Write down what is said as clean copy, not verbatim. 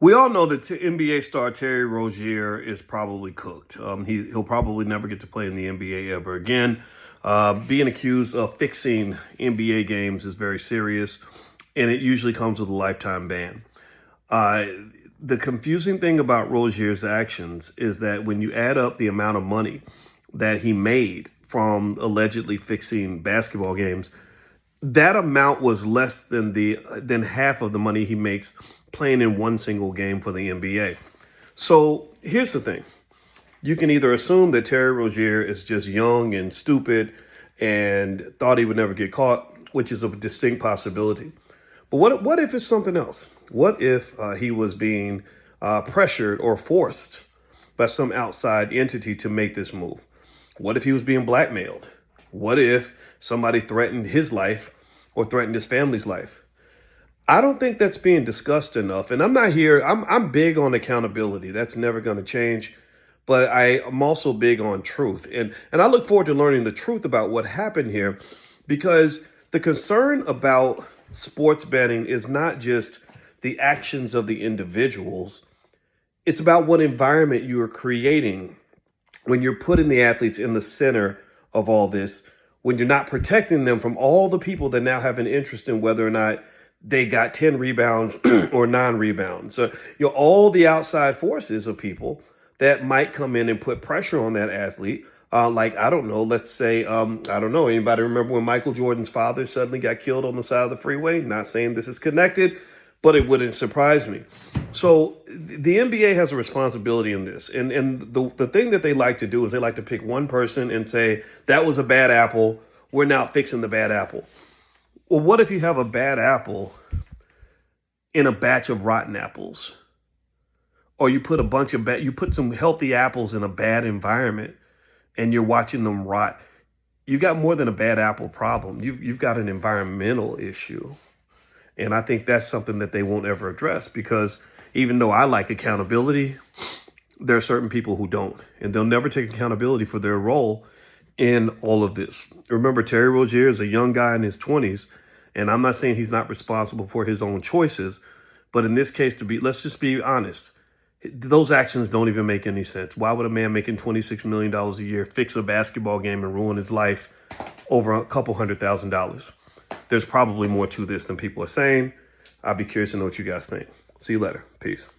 We all know that NBA star Terry Rozier is probably cooked. He'll probably never get to play in the NBA ever again. Being accused of fixing NBA games is very serious, and it usually comes with a lifetime ban. Uh, the confusing thing about Rozier's actions is that when you add up the amount of money that he made from allegedly fixing basketball games, that amount was less than half of the money he makes playing in one single game for the NBA. So here's the thing. You can either assume that Terry Rozier is just young and stupid and thought he would never get caught, which is a distinct possibility. But what if it's something else? What if he was being pressured or forced by some outside entity to make this move? What if he was being blackmailed? What if somebody threatened his life or threatened his family's life? I don't think that's being discussed enough. And I'm big on accountability. That's never going to change. But I am also big on truth. And I look forward to learning the truth about what happened here, because the concern about sports betting is not just the actions of the individuals. It's about what environment you are creating when you're putting the athletes in the center of all this, when you're not protecting them from all the people that now have an interest in whether or not they got 10 rebounds or 9 rebounds. So, all the outside forces of people that might come in and put pressure on that athlete. Like, I don't know, let's say, I don't know, anybody remember when Michael Jordan's father suddenly got killed on the side of the freeway? Not saying this is connected, but it wouldn't surprise me. So the NBA has a responsibility in this. And the thing that they like to do is they like to pick one person and say, that was a bad apple. We're now fixing the bad apple. Well, what if you have a bad apple in a batch of rotten apples? Or you put you put some healthy apples in a bad environment and you're watching them rot. You got more than a bad apple problem. You've got an environmental issue. And I think that's something that they won't ever address, because even though I like accountability, there are certain people who don't, and they'll never take accountability for their role in all of this. Remember, Terry Rozier is a young guy in his 20s, and I'm not saying he's not responsible for his own choices, but in this case, let's just be honest, those actions don't even make any sense. Why would a man making $26 million a year fix a basketball game and ruin his life over a couple $100,000? There's probably more to this than people are saying. I'll be curious to know what you guys think. See you later. Peace.